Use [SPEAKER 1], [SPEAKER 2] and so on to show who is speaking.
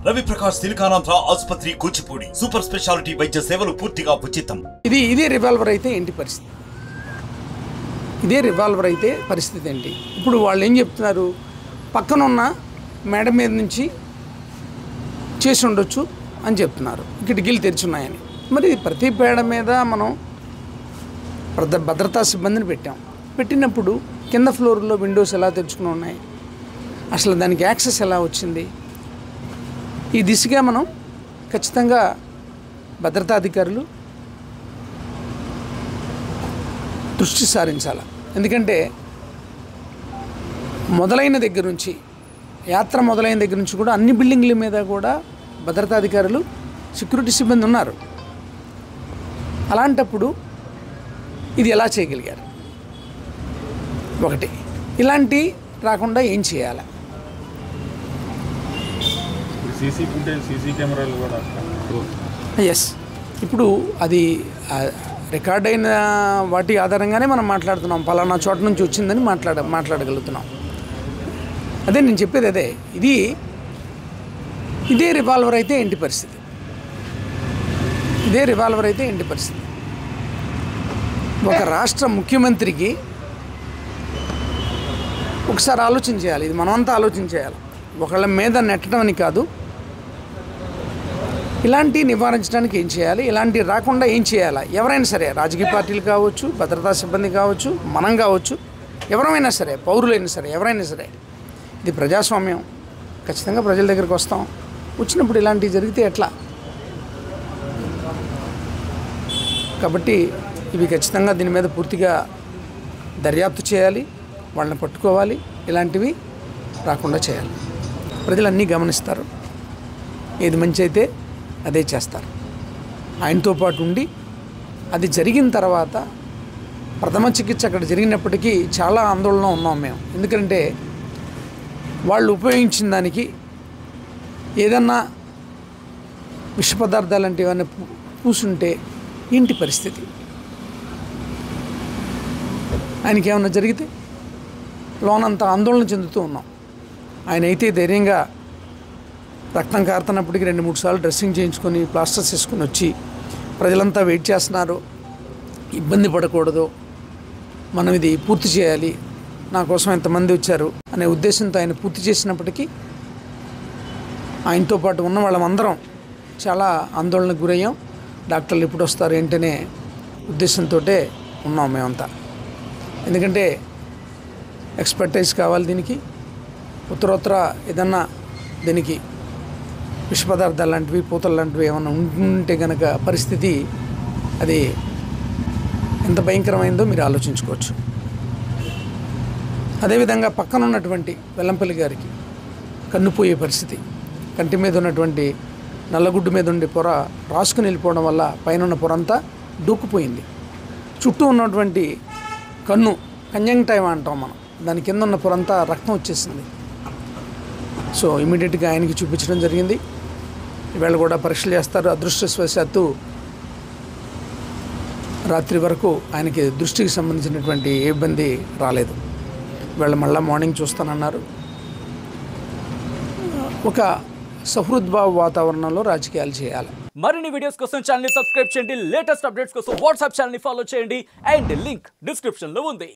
[SPEAKER 1] రవి ప్రకాష్ సిలికానాంధ్ర ఆసుపత్రి Kuchipudi super speciality వైద్య సేవలు పూర్తిగా ఉచితం.
[SPEAKER 2] ఇదే రివాల్వర్ అయితే ఏంటి పరిస్థితి? ఇదే రివాల్వర్ అయితే పరిస్థితి ఏంటి? ఇప్పుడు వాళ్ళు ఏం చెప్తున్నారు, పక్కనున్న మేడ మీద నుంచి చేసి ఉండొచ్చు అని చెప్తున్నారు, కిటికీలు తెరిచున్నాయని. మరి ప్రతి పేడ మీద మనం భద్రతా సిబ్బందిని పెట్టినప్పుడు కింద ఫ్లోర్లో విండోస్ ఎలా తెరుచుకుని ఉన్నాయి, అసలు దానికి యాక్సెస్ ఎలా వచ్చింది? ఈ దిశగా మనం ఖచ్చితంగా భద్రతాధికారులు దృష్టి సారించాలి. ఎందుకంటే యాత్ర మొదలైన దగ్గర నుంచి కూడా అన్ని బిల్డింగ్ల మీద కూడా భద్రతాధికారులు, సెక్యూరిటీ సిబ్బంది ఉన్నారు. అలాంటప్పుడు ఇది ఎలా చేయగలిగారు? ఒకటి, ఇలాంటి రాకుండా ఏం చేయాలి?
[SPEAKER 3] సీసీ కెమెరాలు కూడా
[SPEAKER 2] ఎస్, ఇప్పుడు అది రికార్డ్ అయిన వాటి ఆధారంగానే మనం మాట్లాడుతున్నాం. పలానా చోట నుంచి వచ్చిందని మాట్లాడగలుగుతున్నాం. అదే నేను చెప్పేది, అదే ఇదే రివాల్వర్ అయితే ఏంటి పరిస్థితి? ఇదే రివాల్వర్ అయితే ఏంటి పరిస్థితి? ఒక రాష్ట్ర ముఖ్యమంత్రికి ఒకసారి ఆలోచన చేయాలి. ఇది మనమంతా ఆలోచన చేయాలి. ఒకళ్ళ మీద నెట్టడం అని కాదు, ఇలాంటి నివారించడానికి ఏం చేయాలి, ఇలాంటి రాకుండా ఏం చేయాలా? ఎవరైనా సరే, రాజకీయ పార్టీలు కావచ్చు, భద్రతా సిబ్బంది కావచ్చు, మనం కావచ్చు, ఎవరైనా సరే, పౌరులైనా సరే, ఎవరైనా సరే, ఇది ప్రజాస్వామ్యం. ఖచ్చితంగా ప్రజల దగ్గరికి వస్తాం. వచ్చినప్పుడు ఇలాంటివి జరిగితే ఎట్లా? కాబట్టి ఇవి ఖచ్చితంగా దీని మీద పూర్తిగా దర్యాప్తు చేయాలి, వాళ్ళని పట్టుకోవాలి, ఇలాంటివి రాకుండా చేయాలి. ప్రజలు అన్నీ గమనిస్తారు, ఏది మంచి అయితే అదే చేస్తారు. ఆయనతో పాటు ఉండి అది జరిగిన తర్వాత ప్రథమ చికిత్స అక్కడ జరిగినప్పటికీ చాలా ఆందోళన ఉన్నాం మేము. ఎందుకంటే వాళ్ళు ఉపయోగించిన దానికి ఏదన్నా విష పదార్థాలు అంటే ఏమన్నా పూసుంటే ఏంటి పరిస్థితి? ఆయనకి ఏమన్నా జరిగితే లోనంతా ఆందోళన చెందుతూ ఉన్నాం. ఆయన అయితే ధైర్యంగా రక్తం కారుతున్నప్పటికీ 2-3 సార్లు డ్రెస్సింగ్ చేయించుకొని ప్లాస్టర్స్ వేసుకొని వచ్చి ప్రజలంతా వెయిట్ చేస్తున్నారు, ఇబ్బంది పడకూడదు, మనం ఇది పూర్తి చేయాలి, నా కోసం ఎంతమంది వచ్చారు అనే ఉద్దేశంతో ఆయన పూర్తి చేసినప్పటికీ ఆయనతో పాటు ఉన్న వాళ్ళమందరం చాలా ఆందోళనకు గురయ్యాం. డాక్టర్లు ఎప్పుడు వస్తారు ఏంటనే ఉద్దేశంతో ఉన్నాం మేమంతా. ఎందుకంటే ఎక్స్పర్టైజ్ కావాలి దీనికి. ఉత్తరోత్తర ఏదన్నా దీనికి విష పదార్థాలు లాంటివి, పూతలు లాంటివి ఏమన్నా ఉంటే కనుక పరిస్థితి అది ఎంత భయంకరమైందో మీరు ఆలోచించుకోవచ్చు. అదేవిధంగా పక్కన ఉన్నటువంటి వెల్లంపల్లి గారికి కన్నుపోయే పరిస్థితి, కంటి మీద ఉన్నటువంటి నల్లగుడ్డు మీద ఉండే పొర రాసుకుని వెళ్ళిపోవడం వల్ల పైన ఉన్న పొర అంతా దూకుపోయింది. చుట్టూ ఉన్నటువంటి కన్ను కంజంక్టైవా అంటాం మనం, దాని కింద ఉన్న పొర అంతా రక్తం వచ్చేసింది. సో ఇమీడియట్గా ఆయనకి చూపించడం జరిగింది. ఇవాళ కూడా పరీక్షలు చేస్తారు. అదృష్టవశాత్తు రాత్రి వరకు ఆయనకి దృష్టికి సంబంధించినటువంటి ఏ ఇబ్బంది రాలేదు. ఇవాళ మళ్ళీ మార్నింగ్ చూస్తానన్నారు. ఒక సహృద్భావ వాతావరణంలో రాజకీయాలు చేయాలి.
[SPEAKER 4] మరిన్ని వీడియోస్ కోసం ఛానల్ ని సబ్స్క్రైబ్ చేయండి. లేటెస్ట్ అప్డేట్స్ కోసం వాట్సాప్ ఛానల్ ని ఫాలో చేయండి. అండ్ లింక్ డిస్క్రిప్షన్ లో ఉంది.